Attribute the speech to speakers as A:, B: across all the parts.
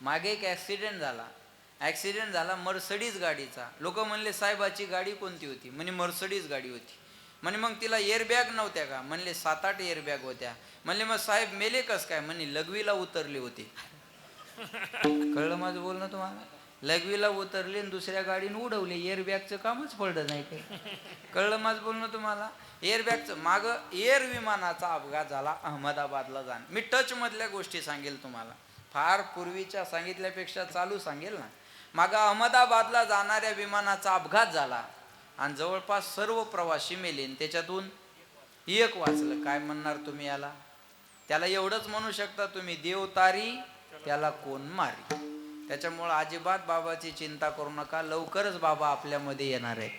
A: मागे एक ॲक्सिडेंट झाला मर्सडीज गाडीचा. लोक म्हणले साहेबाची गाडी कोणती होती? म्हणे मर्सडीज गाडी होती. म्हणे मग तिला एअरबॅग नव्हत्या का? म्हणले 7-8 एअरबॅग होत्या. म्हणले मग साहेब मेले कस काय? म्हणे लघवीला उतरले होते. कळलं माझं बोलणं तुम्हाला? लघवीला उतरले आणि दुसऱ्या गाडीने उडवले. एअरबॅगचं कामच पडलं नाही काही. कळलं माझं बोलणं तुम्हाला? एअरबॅगचं मागं एअर विमानाचा अपघात झाला अहमदाबादला जाण. मी टच मधल्या गोष्टी सांगेल तुम्हाला, फार पूर्वीच्या सांगितल्यापेक्षा चालू सांगेल ना. मागं अहमदाबादला जाणाऱ्या विमानाचा अपघात झाला आणि जवळपास सर्व प्रवासी मेले. त्याच्यातून एक वाचलं. काय म्हणणार तुम्ही याला? त्याला एवढंच म्हणू शकता तुम्ही, देव तारी त्याला कोण मारी. त्याच्यामुळं अजिबात बाबाची चिंता करू नका, लवकरच बाबा आपल्यामध्ये येणार आहे.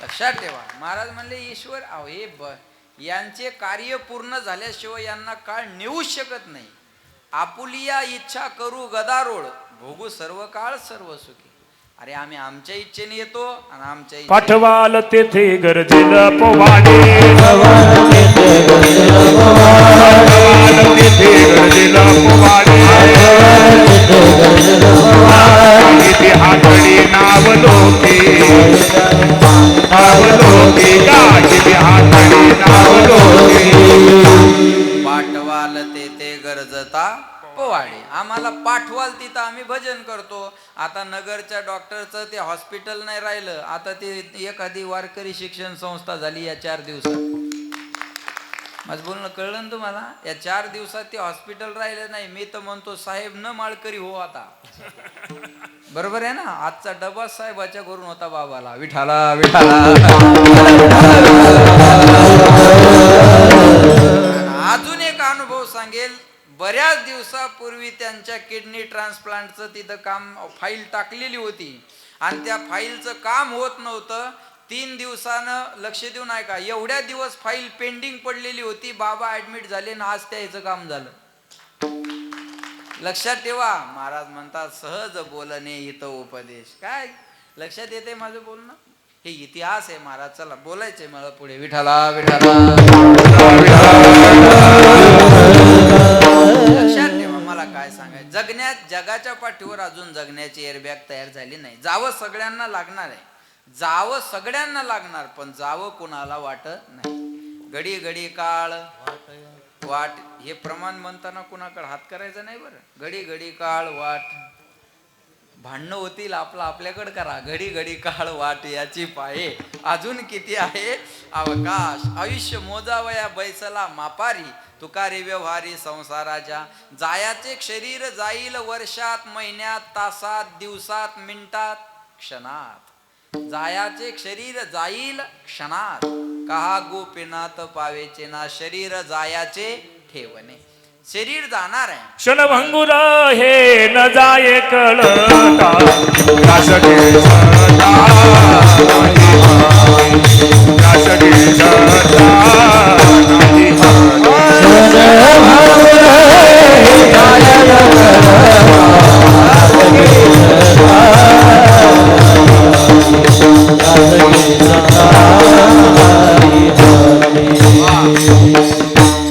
A: लक्षात ठेवा. महाराज म्हणले ईश्वर यांचे कार्य पूर्ण झाल्याशिवाय यांना काळ नेऊच शकत नाही. आपुलिया इच्छा करू गदारोळ, भोगू सर्व काळ सर्व सुखी. अरे आम्ही आमच्या इच्छेने येतो आणि आमच्या
B: पाठवाल तेथे गरजेल पोवाडे, हातडी नाव लोके,
A: पाठवाल तेथे गरजता पोवाडे. आम्हाला पाठवाल तिथं आम्ही भजन करतो. आता नगरच्या डॉक्टरचं ते हॉस्पिटल नाही राहिलं, आता ते एखादी वारकरी शिक्षण संस्था झाली या 4 दिवसात. माझं बोलणं कळलं ना तुम्हाला? या 4 दिवसात ते हॉस्पिटल राहिलं नाही. मी तर म्हणतो साहेब न माळकरी हो आता. बरोबर आहे ना? आजचा डबा साहेबाच्या घरून होता बाबाला. विठाला विठाला. अजून एक अनुभव सांगेल. बऱ्याच दिवसापूर्वी त्यांच्या किडनी ट्रान्सप्लांटचं तिथं काम फाईल टाकलेली होती आणि त्या फाईलचं काम होत नव्हतं. 3 दिवसानं लक्ष देऊन ऐका, एवढ्या दिवस फाईल पेंडिंग पडलेली होती. बाबा ऍडमिट झाले ना आज त्याचं काम झालं. लक्षात ठेवा. महाराज म्हणतात सहज बोलणे हित उपदेश. काय लक्षात येते माझं बोलणं? हे इतिहास आहे महाराज. चला बोलायचंय मला पुढे. विठाला विठाला. लक्षात ठेवा. मला काय सांगायचं, जगाच्या पाठीवर अजून जगण्याची एअरबॅग तयार झाली नाही. जावं सगळ्यांना लागणार आहे, जावं सगळ्यांना लागणार, पण जावं कोणाला वाटत नाही. घडी घडी काळ वाट हे प्रमाण म्हणताना कुणाकडे हात करायचा नाही बरं. घडी घडी काळ वाट, भांडणं होतील आपल्याकडे करा. घडी घडी काळ वाट याची पाये अजून किती आहे अवकाश. आयुष्य मोजावया बैसला मापारी, तुकारे व्यवहारी संसाराच्या. जायाचे शरीर जाईल वर्षात महिन्यात तासात दिवसात मिनिटात क्षणात. जायाचे शरीर जाईल क्षणात, कहा गोपीनाथ पावेचे ना. शरीर जायाचे ठेवणे. शरीर जाणार आहे.
B: क्षणभंगुर हे न जाये कळता,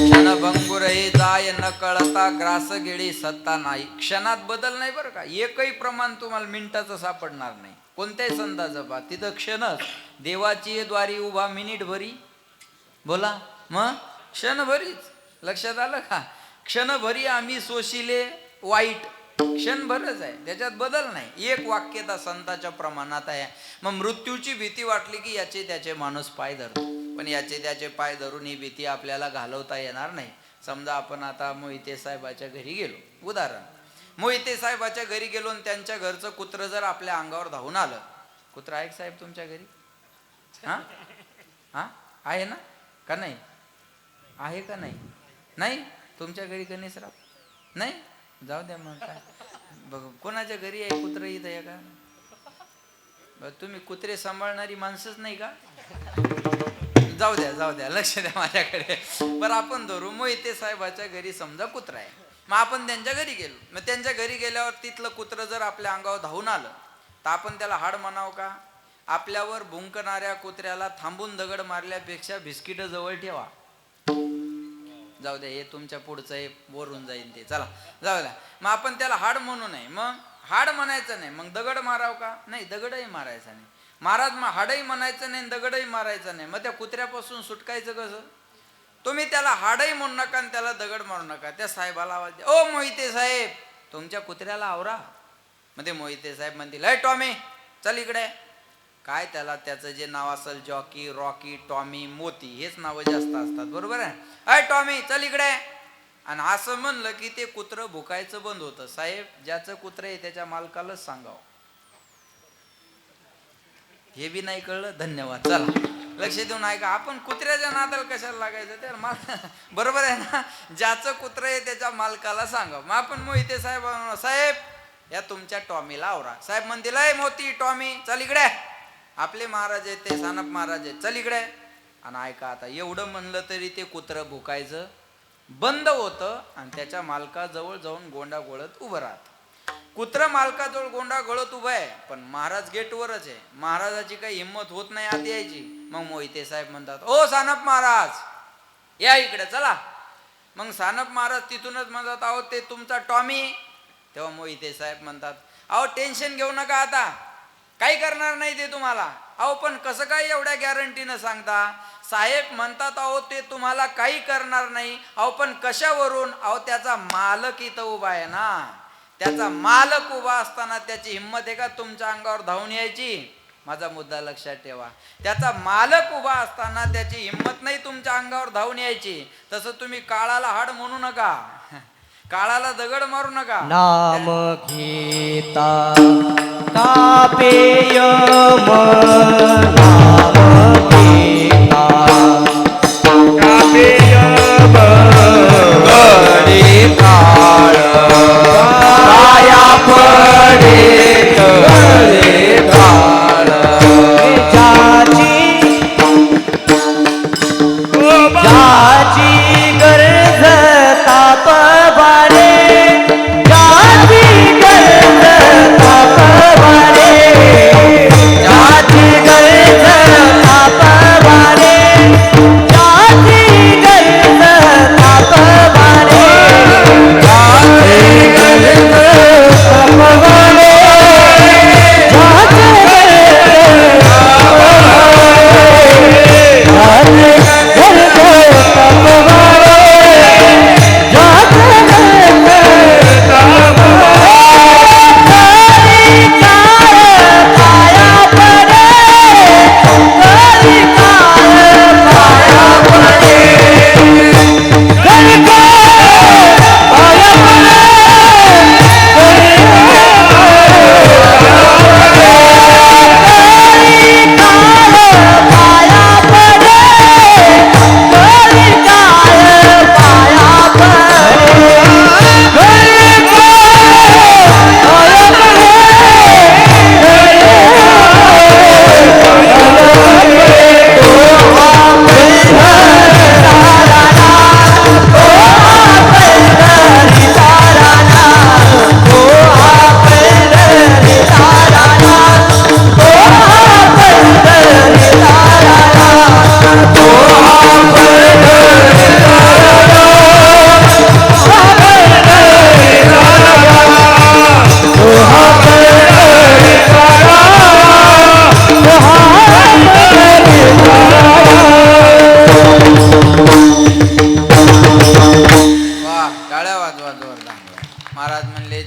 A: क्षणभंगुर हे जाय न कळता, ग्रास गेडी सत्ता नाही. क्षणात बदल नाही बरं का. एकही प्रमाण तुम्हाला मिनिटाचं सापडणार नाही कोणत्याही संदाचं. बा तिथं क्षणच. देवाची द्वारी उभा मिनिट भरी. बोला मग क्षणभरीच. लक्षात आलं का? क्षणभरी आम्ही सोशिले वाईट. क्षणभरच आहे, त्याच्यात बदल नाही. एक वाक्यता संताच्या प्रमाणात आहे. मग मृत्यूची भीती वाटली की याचे त्याचे माणूस पाय धरतो, पण याचे त्याचे पाय धरून ही भीती आपल्याला घालवता येणार नाही. समजा आपण आता मोहिते साहेबाच्या घरी गेलो, उदाहरण. मोहिते साहेबाच्या घरी गेलो आणि त्यांच्या घरचं कुत्र जर आपल्या अंगावर धावून आलं. कुत्र आहे साहेब तुमच्या घरी? हा हा आहे ना? का नाही आहे? का नाही? नाही तुमच्या घरी गणेशराव नाही? जाऊ द्या मग. काय बघ कोणाच्या घरी आहे कुत्र? इथं आहे का? तुम्ही कुत्रे सांभाळणारी माणसंच नाही का? जाऊ द्या लक्ष द्या माझ्याकडे. बरं आपण धरू मोहिते साहेबाच्या घरी समजा कुत्रा आहे. मग आपण त्यांच्या घरी गेलो. मग त्यांच्या घरी गेल्यावर तिथलं कुत्र जर आपल्या अंगावर धावून आलं तर आपण त्याला हाड म्हणावं का? आपल्यावर भुंकणाऱ्या कुत्र्याला थांबून दगड मारल्यापेक्षा बिस्किट जवळ ठेवा. जाऊ द्या, हे तुमच्या पुढचं हे वरून जाईल ते, चला जाऊ द्या. मग आपण त्याला हाड म्हणू नये, मग हाड म्हणायचं नाही, मग दगड माराव का? नाही, दगडही मारायचा नाही. महाराज मग हाडही म्हणायचं नाही, दगडही मारायचं नाही. मग त्या कुत्र्यापासून सुटकायचं कसं? तुम्ही त्याला हाडही म्हणू नका आणि त्याला दगड मारू नका. त्या साहेबाला आवाज द्या, ओ मोहिते साहेब, तुमच्या कुत्र्याला आवरा. मग ते मोहिते साहेब म्हणतील, अय टॉमी चल इकडे. काय त्याला त्याचं जे नाव असेल, जॉकी, रॉकी, टॉमी, मोती, हेच नावं जास्त असतात, बरोबर आहे. अय टॉमी चल इकडे. आणि असं म्हणलं की ते कुत्रं भुकायचं बंद होतं. साहेब, ज्याचं कुत्रं आहे त्याच्या मालकालाच सांगावं. हे बी नाही कळलं, धन्यवाद. चला लक्ष देऊन ऐका. आपण कुत्र्याच्या नादाला कशाला लागायचं? त्या बरोबर आहे ना. ज्याचं कुत्रं आहे त्याच्या मालकाला सांगावं. मग आपण मोहिते साहेब, साहेब या तुमच्या टॉमीला आवरा. साहेब म्हणतील, अय मोती, टॉमी चल इकडे. आपले महाराज आहेत ते, सानप महाराज आहेत, चल इकडे. आणि ऐका, आता एवढं म्हणलं तरी ते कुत्रं भुकायचं बंद होतं आणि त्याच्या मालकाजवळ जाऊन गोंडा गोळत उभं राहत. कुत्र मालकाजवळ गोंडा गळत उभं आहे, पण महाराज गेटवरच आहे. महाराजाची काही हिंमत होत नाही आत यायची. मग मोहिते साहेब म्हणतात, ओ सानप महाराज या इकडे चला. मग सानप महाराज तिथूनच म्हणतात, अहो ते तुमचा टॉमी. तेव्हा मोहिते साहेब म्हणतात, अहो टेन्शन घेऊ नका, आता काही करणार नाही ते तुम्हाला. अहो पण कसं काय एवढ्या गॅरंटीनं सांगता? साहेब म्हणतात, अहो ते तुम्हाला काही करणार नाही. अहो पण कशावरून? अहो त्याचा मालक इथं उभा आहे ना. त्याचा मालक उभा असताना त्याची हिंमत आहे का तुमच्या अंगावर धावून यायची? माझा मुद्दा लक्षात ठेवा. त्याचा मालक उभा असताना त्याची हिंमत नाही तुमच्या अंगावर धावून यायची. तसं तुम्ही काळाला हाड म्हणू नका, काळाला दगड मारू नका.
C: नाम घेता कापेय नाम घेता
B: कापेय
C: गडे काळ पाया पडे गडे काळ ज्याची गरज तापवारे, ज्याची गरज तापवारे, ज्याची गरज तापवारे, ज्याची गरज तापवारे, ज्याची गरज तापवारे,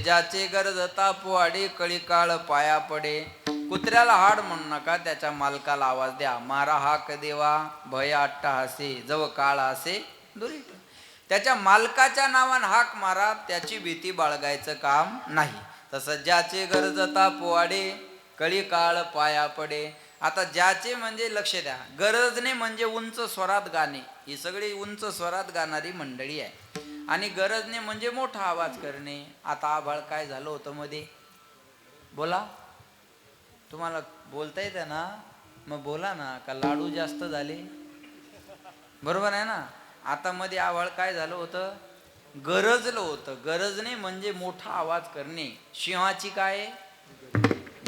A: ज्याचे गरज तापवाडे कळी काळ पाया पडे. कुत्र्याला हाड म्हणू नका, त्याच्या मालकाला आवाज द्या. मारा हाक देवा भय अट्टहासे, जव काळ असे दुरी. त्याच्या मालकाच्या नावानं हाक मारा, त्याची भीती बाळगायचं काम नाही. तसं ज्याचे गरज तापवाडे कळी काळ पाया पडे. आता ज्याचे म्हणजे लक्ष द्या, गरजने म्हणजे उंच स्वरात गाणे. ही सगळी उंच स्वरात गाणारी मंडळी आहे. आणि गरजने म्हणजे मोठा आवाज करणे. आता आभाळ काय झालं होतं मध्ये? बोला, तुम्हाला बोलता येतं ना? मग बोला ना. का लाडू जास्त झाले? बरोबर आहे ना. आता मध्ये आभाळ काय झालं होतं? गरजलं होतं. गरजने म्हणजे मोठा आवाज करणे. सिंहाची काय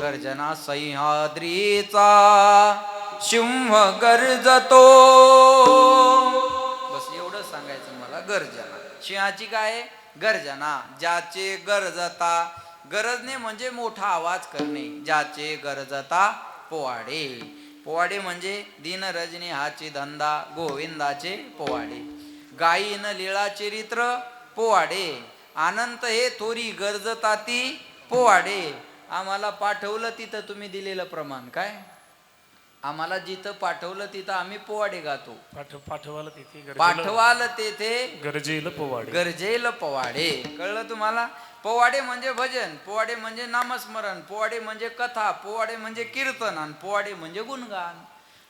A: गर्जना, सह्याद्रीचा सिंह गर्जतो. बस एवढं सांगायचं मला. गर्जना. सिंहाची काय आहे? गर्जना. ज्याचे गरजता, गरजणे म्हणजे मोठा आवाज करणे. ज्याचे गरजता पोवाडे. पोवाडे म्हणजे दिन रजनी हाची धंदा, गोविंदाचे पोवाडे. गायीन लीळा चरित्र पोवाडे. अनंत हे थोरी गरजता ती पोवाडे. आम्हाला पाठवलं तिथं तुम्ही दिलेलं प्रमाण काय? आम्हाला जिथं पाठवलं तिथं आम्ही पोवाडे गातो.
B: पाठवाला तिथे
A: पाठवाल तेथे
B: गरजेल पोवाडे.
A: गरजेल पोवाडे. कळलं तुम्हाला? पोवाडे म्हणजे भजन, पोवाडे म्हणजे नामस्मरण, पोवाडे म्हणजे कथा, पोवाडे म्हणजे कीर्तन आणि पोवाडे म्हणजे गुणगान.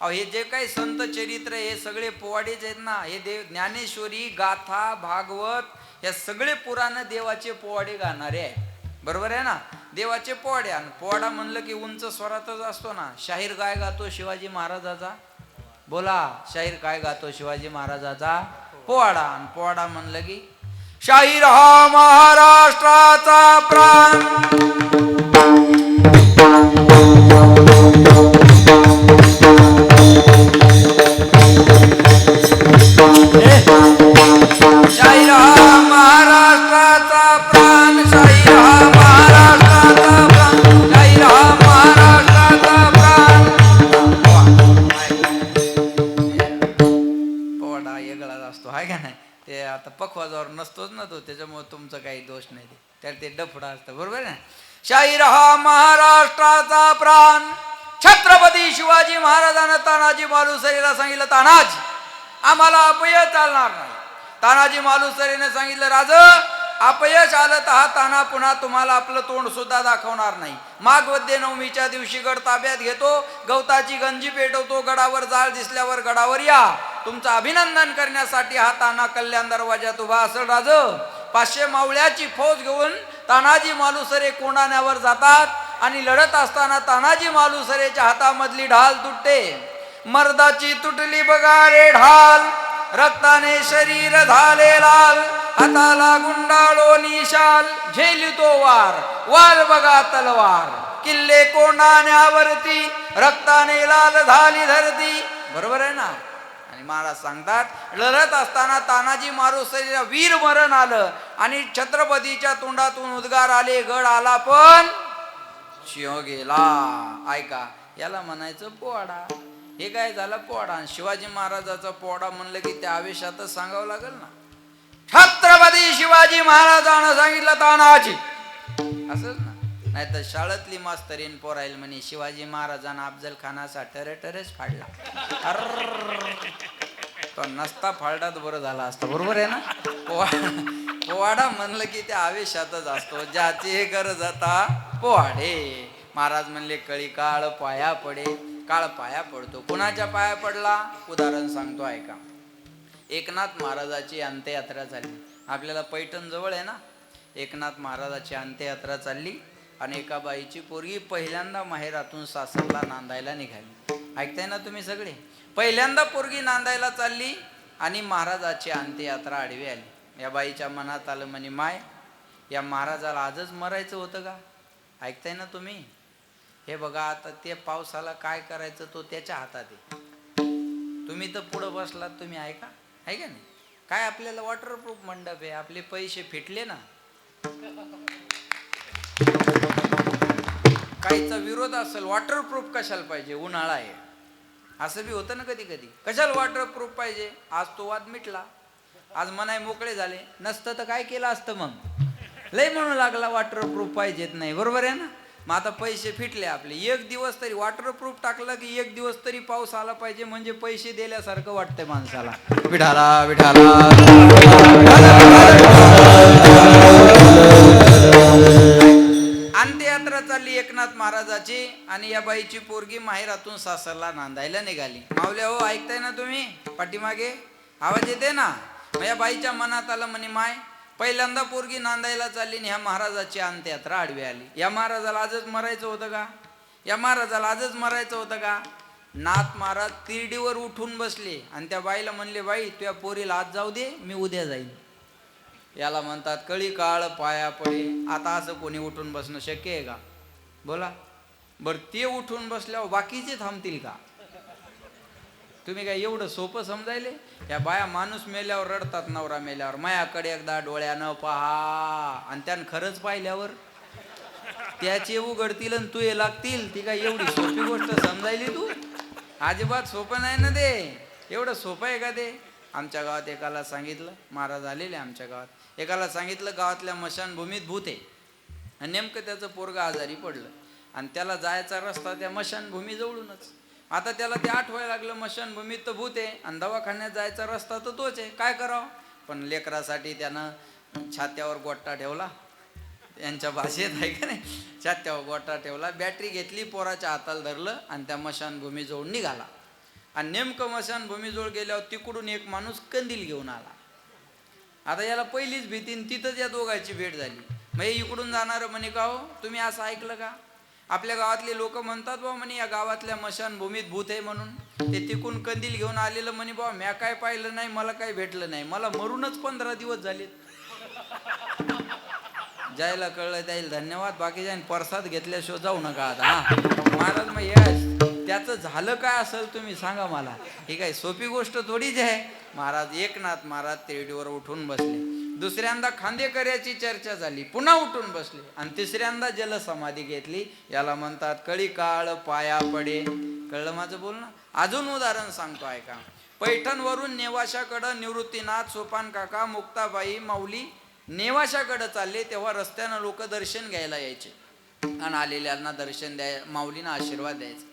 A: अहो हे जे काही संत चरित्र हे सगळे पोवाडेच आहेत ना. हे देव ज्ञानेश्वरी, गाथा, भागवत या सगळे पुराण देवाचे पोवाडे गाणारे आहे. बरोबर आहे ना? देवाचे पोवाडे. आणि पोवाडा म्हणलं की उंच स्वरातच असतो ना. शाहीर काय गातो शिवाजी महाराजाचा? बोला, शाहीर काय गातो शिवाजी महाराजाचा? पोवाडा. आणि पोवाडा म्हणलं की शाहीर हा महाराष्ट्राचा प्राण. शाहीर हा महाराष्ट्राचा प्राण. शाहीर हा महाराष्ट्राचा प्राण. शाहीर हा महाराष्ट्राचा प्राण. पोवाडा वेगळाच असतो आहे का नाही? ते आता पखवाजावर नसतोच ना तो, त्याच्यामुळे तुमचं काही दोष नाही. त्याला ते डफडा असतं. बरोबर आहे. शाहीर हा महाराष्ट्राचा प्राण. छत्रपती शिवाजी महाराजांना तानाजी मालुसरेला सांगितलं, तानाजी आम्हाला अपयश चालणार नाही. तानाजी मालुसरेने सांगितलं, राज अपयश आलं तर हा ताना पुन्हा तुम्हाला आपलं तोंड सुद्धा दाखवणार नाही. माघ वद्य नवमीच्या दिवशी गड ताब्यात घेतो, गवताची गंजी पेटवतो, गडावर जाळ दिसल्यावर गडावर या. तुमचं अभिनंदन करण्यासाठी हा ताना कल्याण दरवाजात उभा असेल. राज 500 मावळ्याची फौज घेऊन तानाजी मालुसरे कोंढाण्यावर जातात आणि लढत असताना तानाजी मालुसरेच्या हातामधली ढाल तुटते. मर्दाची तुटली बघा रे ढाल, रक्ताने शरीर झाले लाल, हाताला गुंडाळो निशाल, झेलितो वार, वार बघा तलवार, किल्ले कोंढाण्यावरती रक्ताने लाल झाली धरती. बरोबर आहे ना? आणि महाराज सांगतात, लढत असताना तानाजी मालुसरेला वीर मरण आलं आणि छत्रपतीच्या तोंडातून उद्गार आले, गड आला पण शिव गेला. ऐका, याला म्हणायचं पोवाडा. हे काय झालं? पोवाडा. शिवाजी महाराजाचा पोवाडा म्हणलं की त्या आवेशातच सांगावं लागेल ना. छत्रपती शिवाजी महाराजांना सांगितलं तानाजी, असंच ना. नाही तर शाळेतली मास्तरीन पोरायला म्हणे शिवाजी महाराजांना अफजल खानाचा टरेटरेच फाडला. तो नसता फाडला तर बरं झाला असतं. बरोबर आहे ना? पोवाडा म्हणलं की त्या आवेशातच असतो. ज्याची गरज आता पोवाडे. महाराज म्हणले, कळी काळ पाया पडे. काळ पाया पडतो. कुणाच्या पाया पडला? उदाहरण सांगतो ऐका. एकनाथ महाराजाची अंत्ययात्रा झाली. आपल्याला पैठण जवळ आहे ना. एकनाथ महाराजाची अंत्ययात्रा चालली आणि एका बाईची पोरगी पहिल्यांदा माहेरातून सासरला नांदायला निघाली. ऐकताय ना तुम्ही सगळे? पहिल्यांदा पोरगी नांदायला चालली आणि महाराजाची अंत्ययात्रा आडवी आली. या बाईच्या मनात आलं, म्हणे माय, या महाराजाला आजच मरायचं होतं का? ऐकताय ना तुम्ही? हे बघा, आता ते पावसाला काय करायचं तो त्याच्या हातात आहे. तुम्ही तर पुढं बसलात, तुम्ही ऐका. ऐका नाही काय? आपल्याला वॉटरप्रूफ मंडप आहे. आपले पैसे फिटले ना. काहीचा विरोध असेल, वॉटरप्रूफ कशाला पाहिजे? उन्हाळा आहे. असं बी होतं ना कधी कधी. कशाला वॉटरप्रूफ पाहिजे? आज तो वाद मिटला. आज मनाय मोकळे झाले. नसतं तर काय केलं असतं मग? लय म्हणू लागला वॉटरप्रूफ पाहिजेत नाही. बरोबर आहे ना? मग आता पैसे फिटले आपले. एक दिवस तरी वॉटरप्रूफ टाकलं की एक दिवस तरी पाऊस आला पाहिजे, म्हणजे पैसे दिल्यासारखं वाटतंय माणसाला. विठाला विठाला. अंत्ययात्रा चालली एकनाथ महाराजाची आणि या बाईची पोरगी माहेरातून सासरला नांदायला निघाली. मावल्या हो, ऐकताय ना तुम्ही? पाठीमागे आवाज येते ना? मग या बाईच्या मनात आलं, म्हणे माय, पहिल्यांदा पोरगी नांदायला चालली आणि ह्या महाराजाची अंत्ययात्रा आडवी आली. या महाराजाला आजच मरायचं होतं का? या महाराजाला आजच मरायचं होतं का? नाथ महाराज तिरडीवर उठून बसले आणि त्या बाईला म्हणले, बाई तुझ्या पोरीला आज जाऊ दे, मी उद्या जाईन. याला म्हणतात कळी काळ पाया पडे. आता असं कोणी उठून बसणं शक्य आहे का? बोला बरं. ते उठून बसल्यावर बाकीचे थांबतील का? तुम्ही काय एवढं सोपं समजायले? या बाया माणूस मेल्यावर रडतात, नवरा मेल्यावर, मायाकडे एकदा डोळ्यानं पहा, आणि त्यानं खरंच पाहिल्यावर त्याचे उघडतील आणि तू लागतील. ती काय एवढी सोपी गोष्ट समजायली तू? अजिबात सोपं नाही ना ते. एवढं सोपं आहे का ते? आमच्या गावात एकाला सांगितलं, महाराज आलेले आमच्या गावात, एकाला सांगितलं गावातल्या मशानभूमीत भूत आहे, आणि नेमकं त्याचं पोरगं आजारी पडलं, आणि त्याला जायचा रस्ता त्या मशानभूमी जवळूनच. आता त्याला ते आठवायला लागलं मशानभूमीत तर भूत आहे, आणि दवाखान्यात जायचा रस्ता तर तोच आहे, काय करावं? पण लेकरासाठी त्यानं छात्यावर गोट्टा ठेवला, यांच्या भाषेत आहे का नाही, छात्यावर गोट्टा ठेवला, बॅटरी घेतली, पोराच्या हाताला धरलं, आणि त्या मशानभूमीजवळ निघाला. आणि नेमकं मशानभूमीजवळ गेल्यावर तिकडून एक माणूस कंदील घेऊन आला. आता याला पहिलीच भीती, तिथंच या दोघांची भेट झाली. मग इकडून जाणार म्हणे, का हो तुम्ही असं ऐकलं का? आपल्या गावातले लोक म्हणतात बा म्हणे या गावातल्या मशानभूमीत भूत आहे म्हणून. ते तिकून कंदील घेऊन आलेलं म्हणे, बा म्या काय पाहिलं नाही, मला काय भेटलं नाही, मला मरूनच 15 दिवस झाले. जायला कळलं त्याला धन्यवाद, बाकीच्या प्रसाद घेतल्याशिवाय जाऊ नका आता. हा महाराज, मग यश त्याचं झालं काय असेल तुम्ही सांगा मला. ही काय सोपी गोष्ट थोडीच आहे. महाराज एकनाथ महाराज तेरडीवर उठून बसले. दुसऱ्यांदा खांदेकऱ्याची चर्चा झाली, पुन्हा उठून बसले, आणि तिसऱ्यांदा जलसमाधी घेतली. याला म्हणतात कळी काळ पाया पडे. कळलं माझं बोलणं? अजून उदाहरण सांगतो ऐका. पैठणवरून नेवाशाकडं निवृत्तीनाथ, सोपान काका, मुक्ताबाई, माऊली नेवाशाकडं चालले, तेव्हा रस्त्यानं लोक दर्शन घ्यायला यायचे, आणि आलेल्यांना दर्शन माऊलींना आशीर्वाद द्यायचे.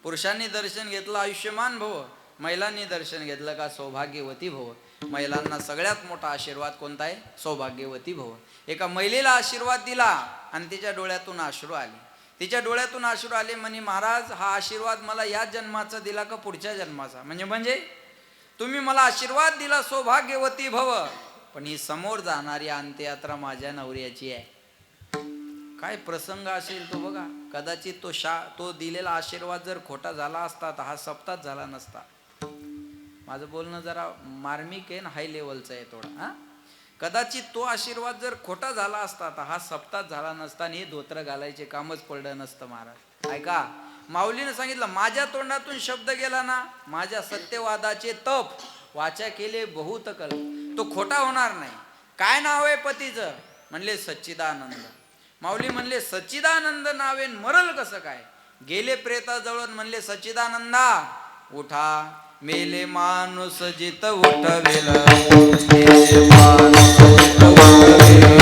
A: पुरुषांनी दर्शन घेतलं आयुष्यमान भव, महिलांनी दर्शन घेतलं का सौभाग्यवती भव. महिलांना सगळ्यात मोठा आशीर्वाद कोणता आहे? सौभाग्यवती भव. एका महिलेला आशीर्वाद दिला, आणि तिच्या डोळ्यातून अश्रू आले. तिच्या डोळ्यातून अश्रू आले, म्हणे महाराज हा आशीर्वाद मला या जन्माचा दिला का पुढच्या जन्माचा? म्हणजे तुम्ही मला आशीर्वाद दिला सौभाग्यवती भव, पण ही समोर जाणारी अंत्ययात्रा माझ्या नवऱ्याची आहे. काय प्रसंग असेल तो बघा. कदाचित तो दिलेला आशीर्वाद जर खोटा झाला असता तर हा सप्ताह झाला नसता. माझं बोलणं जरा मार्मिक आहे ना, हाय लेवलचं आहे थोडं. हा कदाचित तो आशीर्वाद जर खोटा झाला असता तर हा सप्ताह झाला नसता, आणि हे धोत्र घालायचे कामच पडलं नसतं. महाराज ऐका, माऊलीनं सांगितलं माझ्या तोंडातून शब्द गेला ना, माझ्या सत्यवादाचे तप वाचा केले बहुत कल, तो खोटा होणार नाही. काय नाव आहे पतीचं? म्हणले सच्चिदानंद. माऊली म्हणले सच्चिदानंद नावेन मरल कसं काय? गेले प्रेताजवळ, म्हणले सच्चिदानंदा उठा, मेले माणूस जित उठवेल, मेले माणूस जित उठवेल,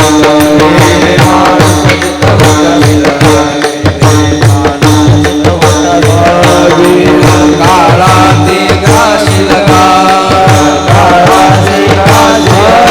A: मेले माणूस जित उठवेल, काळाती ग्राशी लगा, काळाती ग्राशी लगा,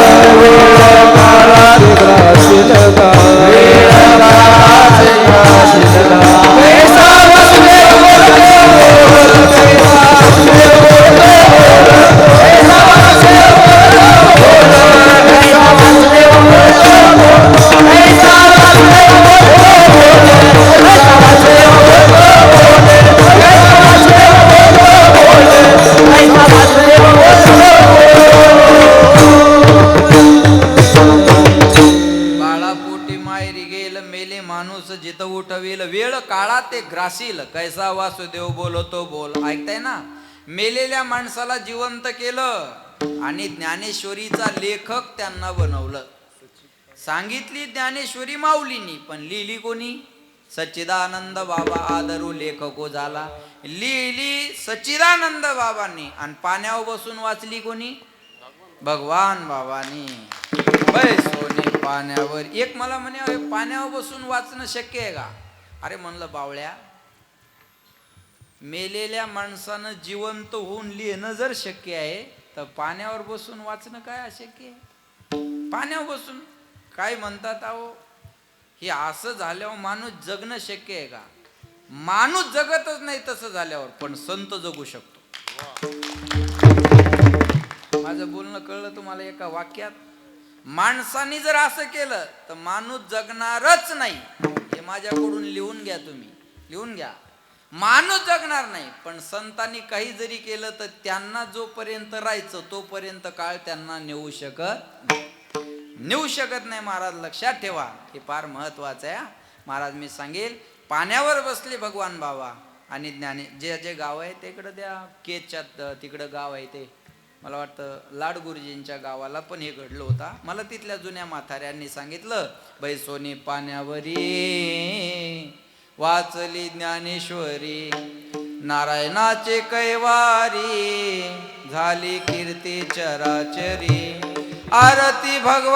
A: वेळ काळा ते ग्रासील, कैसा वासुदेव बोलतो बोल. ऐकताय ना? मेलेल्या माणसाला जिवंत केलं, आणि ज्ञानेश्वरीचा लेखक त्यांना बनवलं. सांगितली ज्ञानेश्वरी माऊलींनी, पण लिहिली कोणी? सच्चिदानंद बाबा आदरू लेखको झाला. लिहिली सच्चिदानंद बाबांनी, आणि पाण्यावर बसून वाचली कोणी? भगवान बाबांनी. सोने पाण्यावर. एक मला म्हणे पाण्यावर बसून वाचणं शक्य आहे का? अरे म्हणलं बावळ्या, मेलेल्या माणसानं जिवंत होऊन लिहिणं जर शक्य आहे तर पाण्यावर बसून वाचणं काय अशक्य आहे? पाण्यावर बसून काय म्हणतात अहो, हे असं झाल्यावर माणूस जगणं शक्य आहे का? माणूस जगतच नाही तसं झाल्यावर, पण संत जगू शकतो. माझं बोलणं कळलं तुम्हाला एका वाक्यात? माणसाने जर असं केलं तर माणूस जगणारच नाही. हे माझ्याकडून लिहून घ्या, तुम्ही लिहून घ्या. माणूस जगणार नाही, पण संतांनी काही जरी केलं तर त्यांना जोपर्यंत राहायचं तोपर्यंत काळ त्यांना नेऊ शकत नाही. महाराज लक्षात ठेवा, हे फार महत्वाचं आहे. महाराज मी सांगेल, पाण्यावर बसले भगवान बाबा, आणि ज्ञानी जे जे गाव आहे तिकडं द्या. केच्यात तिकडं गाव आहे ते, मला वाटतं लाडगुरुजींच्या गावाला पण हे घडलं होता. मला तिथल्या जुन्या म्हाताऱ्यांनी सांगितलं, बैसोनी पाण्यावरी वाचली ज्ञानेश्वरी, नारायणाचे कैवारी झाली कीर्ती चराचरी, आरती भगवान